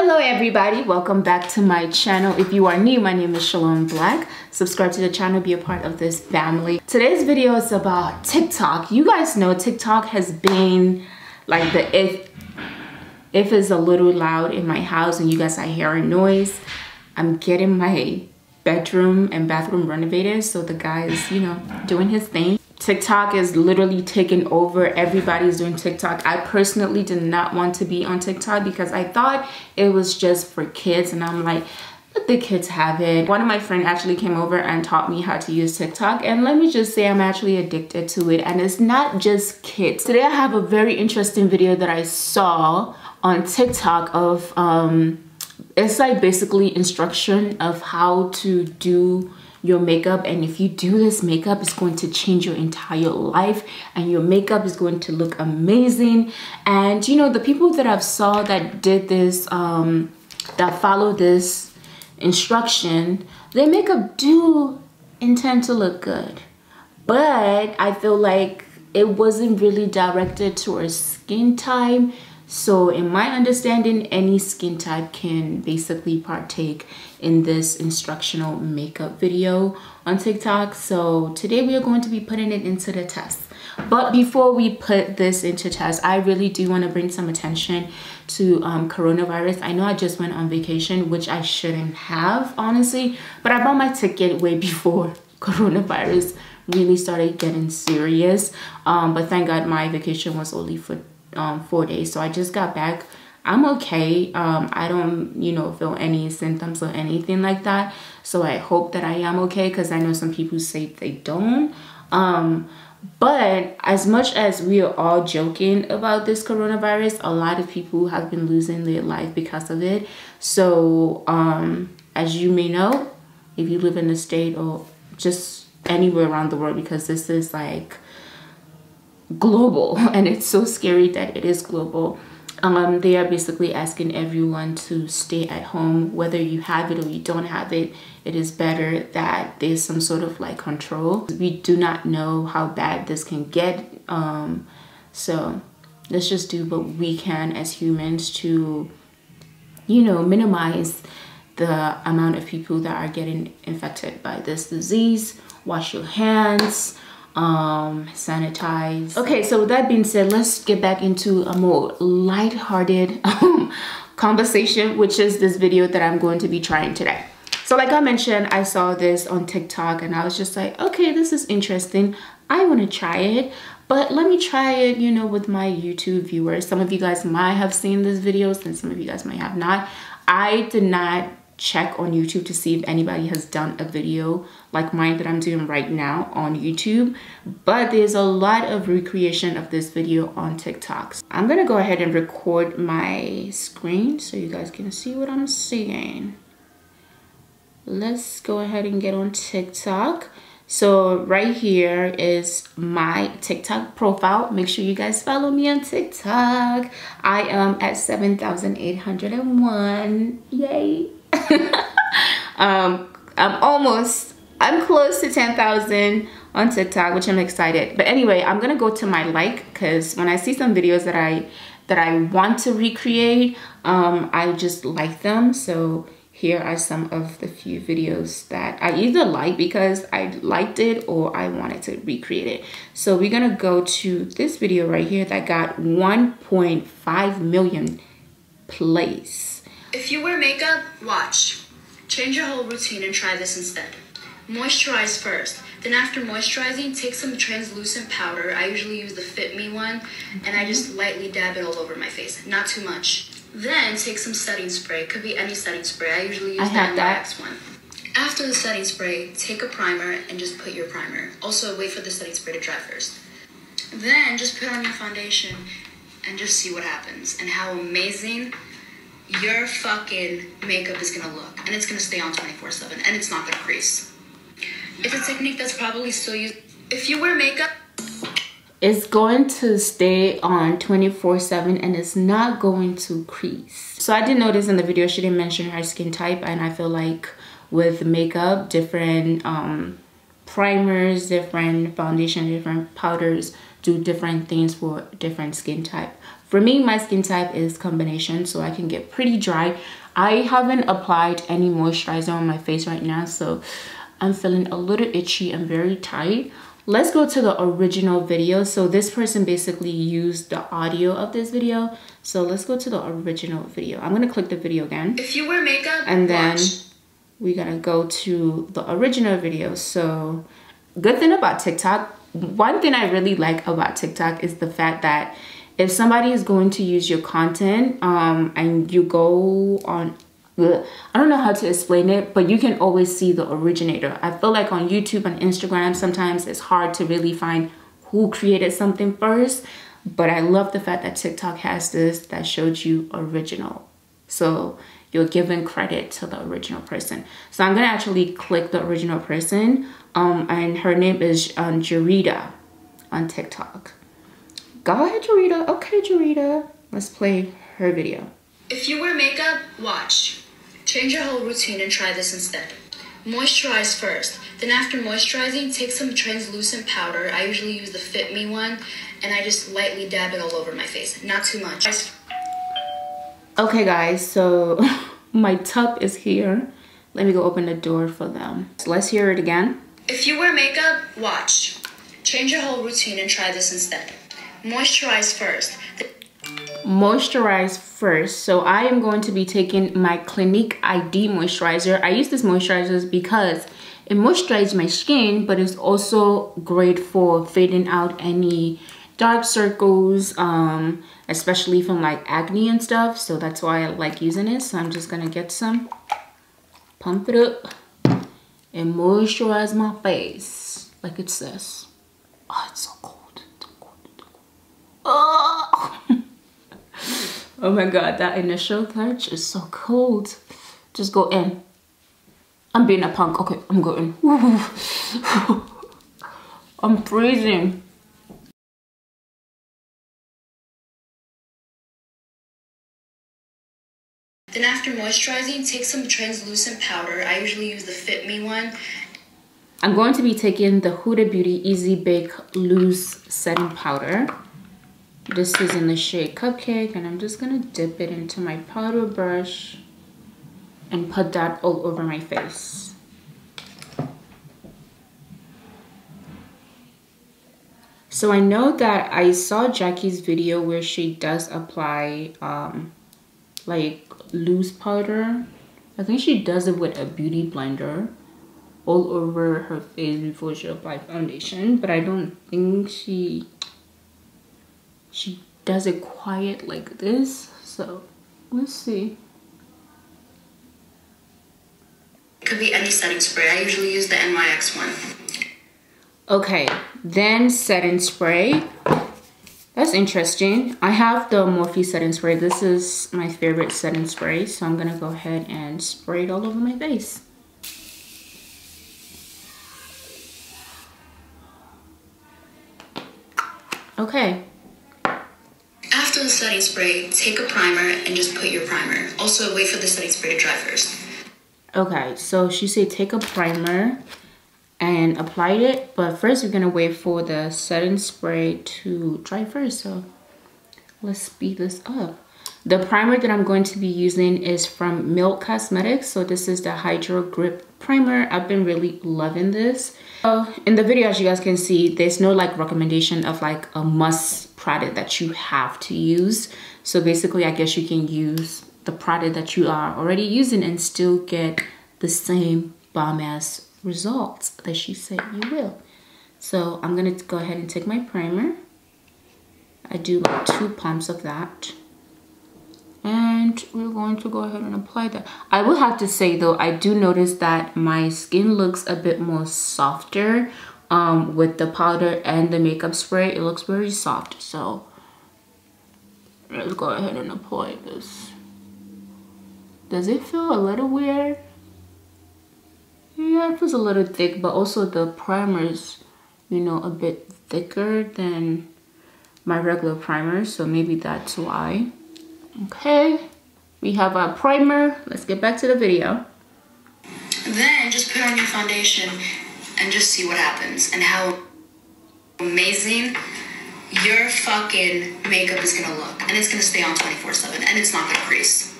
Hello everybody, welcome back to my channel. If you are new, my name is Shalom Blac. Subscribe to the channel, be a part of this family. Today's video is about TikTok. You guys know TikTok has been like the if is a little loud in my house and you guys are hearing noise. I'm getting my bedroom and bathroom renovated, so the guy is, you know, doing his thing. TikTok is literally taking over. Everybody's doing TikTok. I personally did not want to be on TikTok because I thought it was just for kids, and I'm like, let the kids have it. One of my friends actually came over and taught me how to use TikTok, and let me just say I'm actually addicted to it, and it's not just kids. Today I have a very interesting video that I saw on TikTok of it's like basically instruction of how to do your makeup, and if you do this makeup, it's going to change your entire life and your makeup is going to look amazing. And you know, the people that I've saw that did this, that follow this instruction, their makeup do intend to look good, but I feel like it wasn't really directed towards skin type. So in my understanding, any skin type can basically partake in this instructional makeup video on TikTok. So today we are going to be putting it into the test. But before we put this into test, I really do want to bring some attention to coronavirus. I know I just went on vacation, which I shouldn't have, honestly, but I bought my ticket way before coronavirus really started getting serious. But thank God my vacation was only for 4 days, so I just got back. I'm okay. I don't, you know, feel any symptoms or anything like that, so I hope that I am okay, because I know some people say they don't. But as much as we are all joking about this coronavirus, a lot of people have been losing their life because of it. So as you may know, if you live in the state or just anywhere around the world, because this is like global and it's so scary that it is global, they are basically asking everyone to stay at home. Whether you have it or you don't have it, it is better that there's some sort of like control. We do not know how bad this can get, so let's just do what we can as humans to, you know, minimize the amount of people that are getting infected by this disease. Wash your hands, sanitize. Okay, so with that being said, let's get back into a more light-hearted conversation, which is this video that I'm going to be trying today. So like I mentioned, I saw this on TikTok and I was just like, okay, this is interesting. I want to try it, but let me try it, you know, with my YouTube viewers. Some of you guys might have seen this video and some of you guys might have not. I did not check on YouTube to see if anybody has done a video like mine that I'm doing right now on YouTube, but there's a lot of recreation of this video on TikTok. I'm gonna go ahead and record my screen so you guys can see what I'm seeing. Let's go ahead and get on TikTok. So right here is my TikTok profile. Make sure you guys follow me on TikTok. I am at 7,801. Yay. I'm close to 10,000 on TikTok, which I'm excited. But anyway, I'm gonna go to my like, because when I see some videos that I want to recreate, I just like them. So here are some of the few videos that I either like because I liked it or I wanted to recreate it. So we're gonna go to this video right here that got 1.5 million plays. If you wear makeup, watch. Change your whole routine and try this instead. Moisturize first. Then after moisturizing, take some translucent powder. I usually use the Fit Me one, and I just lightly dab it all over my face. Not too much. Then take some setting spray. Could be any setting spray. I usually use the NYX one. After the setting spray, take a primer and just put your primer. Also, wait for the setting spray to dry first. Then just put on your foundation and just see what happens and how amazing your fucking makeup is gonna look, and it's gonna stay on 24/7, and it's not gonna crease. It's a technique that's probably still used. If you wear makeup, it's going to stay on 24/7 and it's not going to crease. So I did notice in the video she didn't mention her skin type, and I feel like with makeup, different primers, different foundation, different powders do different things for different skin type. For me, my skin type is combination, so I can get pretty dry. I haven't applied any moisturizer on my face right now, so I'm feeling a little itchy and very tight. Let's go to the original video. So this person basically used the audio of this video. So let's go to the original video. I'm gonna click the video again. If you wear makeup, and then we're gonna go to the original video. So good thing about TikTok, one thing I really like about TikTok is the fact that if somebody is going to use your content and you go on, I don't know how to explain it, but you can always see the originator. I feel like on YouTube and Instagram, sometimes it's hard to really find who created something first, but I love the fact that TikTok has this that showed you original. So you're giving credit to the original person. So I'm gonna actually click the original person, and her name is Jarida on TikTok. Go ahead, Jarida. Okay, Jarida. Let's play her video. If you wear makeup, watch. Change your whole routine and try this instead. Moisturize first. Then after moisturizing, take some translucent powder. I usually use the Fit Me one, and I just lightly dab it all over my face. Not too much. Okay, guys, so my tub is here. Let me go open the door for them. So let's hear it again. If you wear makeup, watch. Change your whole routine and try this instead. Moisturize first. Moisturize first. So I am going to be taking my Clinique Id Moisturizer. I use this moisturizer because it moisturizes my skin, but it's also great for fading out any dark circles, especially from like acne and stuff. So that's why I like using it. So I'm just gonna get some, pump it up, and moisturize my face like it says. Oh, it's so cold. Oh. Oh my god, that initial touch is so cold. Just go in. I'm being a punk. Okay, I'm going. I'm freezing. Then after moisturizing, take some translucent powder. I usually use the Fit Me one. I'm going to be taking the Huda Beauty Easy Bake Loose Setting Powder. This is in the shade Cupcake, and I'm just gonna dip it into my powder brush and put that all over my face. So I know that I saw Jackie's video where she does apply like loose powder. I think she does it with a beauty blender all over her face before she applies foundation, but I don't think she does it quiet like this. So let's see. It could be any setting spray. I usually use the NYX one. Okay, then setting spray. That's interesting. I have the Morphe setting spray. This is my favorite setting spray, so I'm gonna go ahead and spray it all over my face. Okay. After the setting spray, take a primer and just put your primer. Also, wait for the setting spray to dry first. Okay, so she said take a primer and apply it, but first we're gonna wait for the setting spray to dry first. So let's speed this up. The primer that I'm going to be using is from Milk Cosmetics. So this is the Hydro Grip Primer. I've been really loving this. So in the video, as you guys can see, there's no like recommendation of like a must product that you have to use. So basically, I guess you can use the product that you are already using and still get the same bomb-ass results that she said you will. So I'm gonna go ahead and take my primer. I do like 2 pumps of that. And we're going to go ahead and apply that. I will have to say though, I do notice that my skin looks a bit more softer with the powder and the makeup spray. It looks very soft. So let's go ahead and apply this. Does it feel a little weird? Yeah, it feels a little thick, but also the primer is, you know, a bit thicker than my regular primer. So maybe that's why. Okay, we have our primer. Let's get back to the video. Then just put on your foundation and just see what happens and how amazing your fucking makeup is gonna look. And it's gonna stay on 24/7 and it's not gonna crease.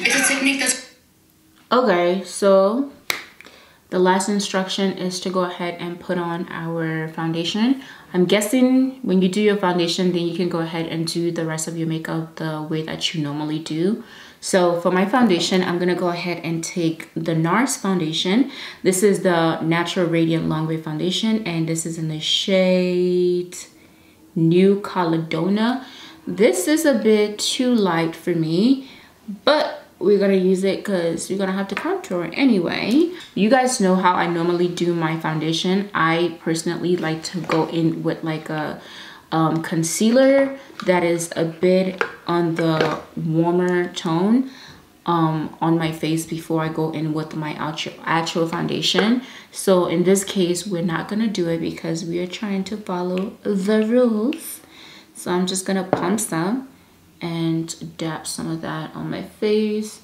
It's a technique that's... Okay, so the last instruction is to go ahead and put on our foundation. I'm guessing when you do your foundation, then you can go ahead and do the rest of your makeup the way that you normally do. So for my foundation, I'm gonna go ahead and take the NARS foundation. This is the Natural Radiant Longwear Foundation, and this is in the shade New Caledonia. This is a bit too light for me, but we're gonna use it because we're gonna have to contour anyway. You guys know how I normally do my foundation. I personally like to go in with like a concealer that is a bit on the warmer tone on my face before I go in with my actual foundation. So in this case, we're not gonna do it because we are trying to follow the rules. So I'm just gonna pump some and dab some of that on my face,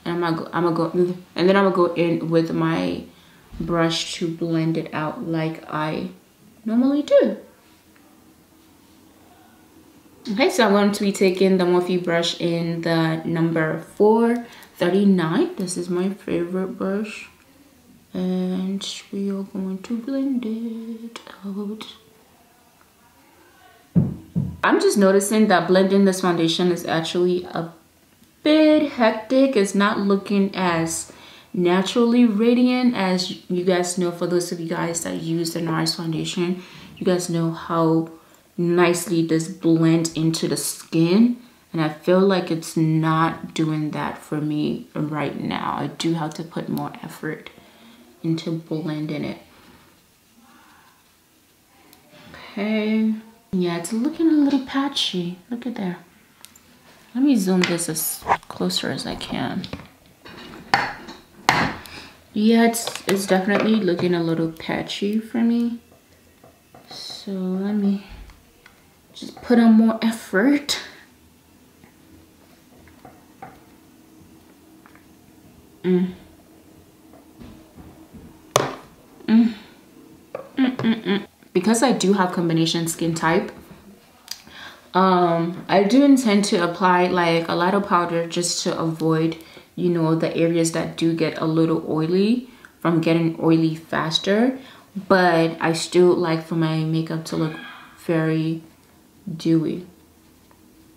and I'm gonna go in with my brush to blend it out like I normally do. Okay, so I'm going to be taking the Morphe brush in the number 439. This is my favorite brush, and we are going to blend it out. I'm just noticing that blending this foundation is actually a bit hectic. It's not looking as naturally radiant as you guys know. For those of you guys that use the NARS foundation, you guys know how nicely this blends into the skin, and I feel like it's not doing that for me right now. I do have to put more effort into blending it. Okay. Yeah, it's looking a little patchy. Look at there. Let me zoom this as closer as I can. Yeah, it's definitely looking a little patchy for me. So let me just put on more effort. Because I do have combination skin type, I do intend to apply like a lot of powder just to avoid, you know, the areas that do get a little oily from getting oily faster. But I still like for my makeup to look very dewy.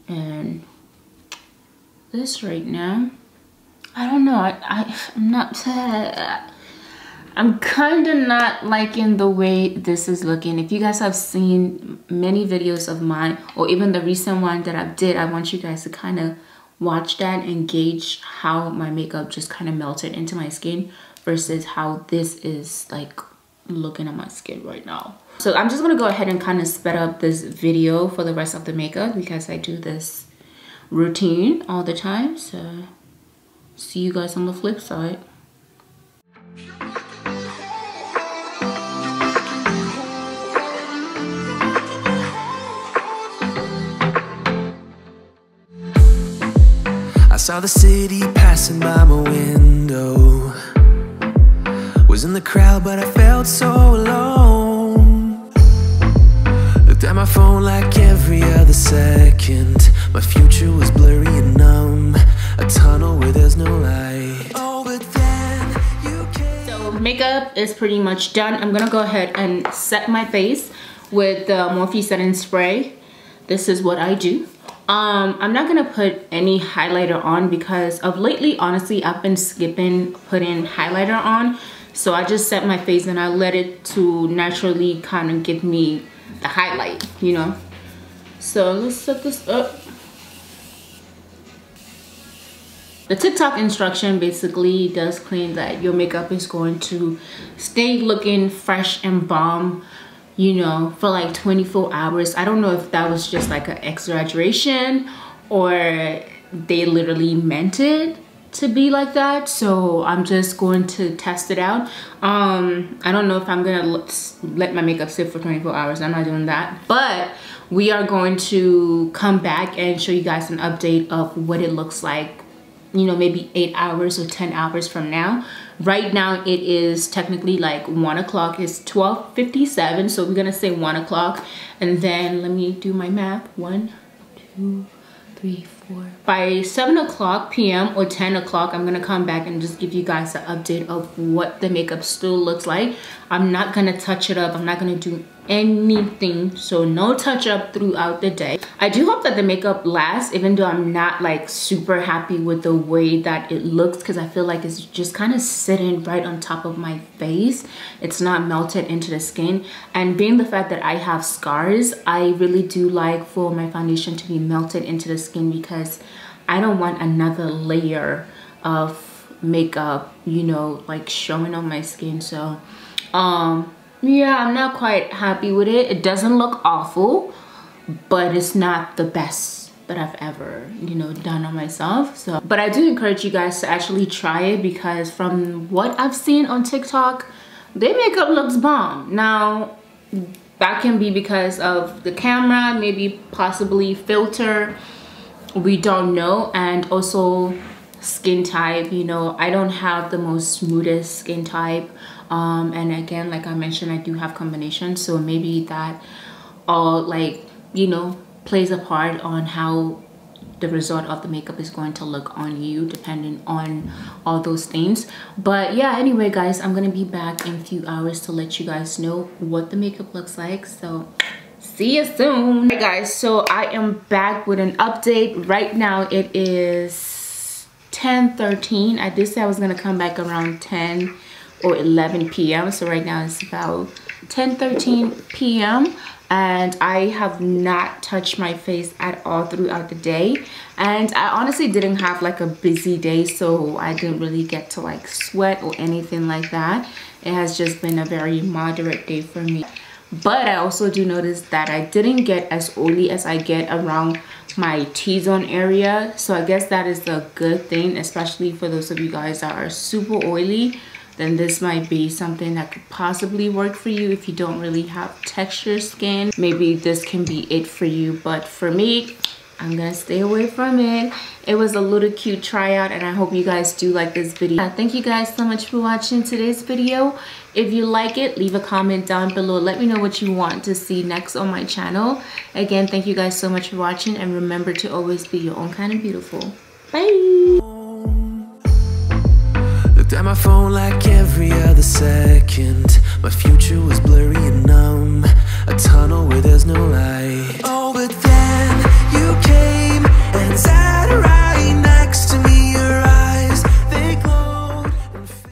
And this right now, I don't know, I'm not I'm kind of not liking the way this is looking. If you guys have seen many videos of mine, or even the recent one that I did, I want you guys to kind of watch that and gauge how my makeup just kind of melted into my skin versus how this is like looking at my skin right now. So I'm just gonna go ahead and kind of sped up this video for the rest of the makeup because I do this routine all the time. So see you guys on the flip side. I saw the city passing by my window. Was in the crowd, but I felt so alone. Looked at my phone like every other second. My future was blurry and numb. A tunnel where there's no light. Oh, but then you came. So makeup is pretty much done. I'm gonna go ahead and set my face with the Morphe setting spray. This is what I do. I'm not gonna put any highlighter on because of lately, honestly, I've been skipping putting highlighter on. So I just set my face and I let it to naturally kind of give me the highlight, you know. So let's set this up. The TikTok instruction basically does claim that your makeup is going to stay looking fresh and bomb, you know, for like 24 hours. I don't know if that was just like an exaggeration or they literally meant it to be like that. So I'm just going to test it out. I don't know if I'm gonna let my makeup sit for 24 hours. I'm not doing that. But we are going to come back and show you guys an update of what it looks like you know, maybe 8 hours or 10 hours from now. Right now it is technically like 1 o'clock. It's 12:57, so we're gonna say 1 o'clock, and then let me do my math. 1, 2, 3, 4. By 7 o'clock p.m. or 10 o'clock, I'm gonna come back and just give you guys an update of what the makeup still looks like. I'm not gonna touch it up. I'm not gonna do anything, so no touch up throughout the day. I do hope that the makeup lasts, even though I'm not like super happy with the way that it looks, because I feel like it's just kind of sitting right on top of my face. It's not melted into the skin, and being the fact that I have scars, I really do like for my foundation to be melted into the skin, because I don't want another layer of makeup, you know, like showing on my skin. So yeah, I'm not quite happy with it. It doesn't look awful, but it's not the best that I've ever, you know, done on myself. So, but I do encourage you guys to actually try it, because from what I've seen on TikTok, their makeup looks bomb. Now, that can be because of the camera, maybe possibly filter, we don't know, and also skin type. You know, I don't have the most smoothest skin type, and again, like I mentioned, I do have combinations, so maybe that all, like, you know, plays a part on how the result of the makeup is going to look on you, depending on all those things. But yeah, anyway guys, I'm gonna be back in a few hours to let you guys know what the makeup looks like, so see you soon. Hey guys, so I am back with an update. Right now it is 10:13. I did say I was gonna come back around 10 or 11 p.m. so right now it's about 10:13 p.m. and I have not touched my face at all throughout the day, and I honestly didn't have like a busy day, so I didn't really get to like sweat or anything like that. It has just been a very moderate day for me. But I also do notice that I didn't get as oily as I get around my T-zone area, so I guess that is a good thing, especially for those of you guys that are super oily. Then this might be something that could possibly work for you. If you don't really have texture skin, maybe this can be it for you. But for me, I'm gonna stay away from it. It was a little cute tryout, and I hope you guys do like this video. Thank you guys so much for watching today's video. If you like it, leave a comment down below. Let me know what you want to see next on my channel. Again, thank you guys so much for watching, and remember to always be your own kind of beautiful. Bye. Looked at my phone like every other second. My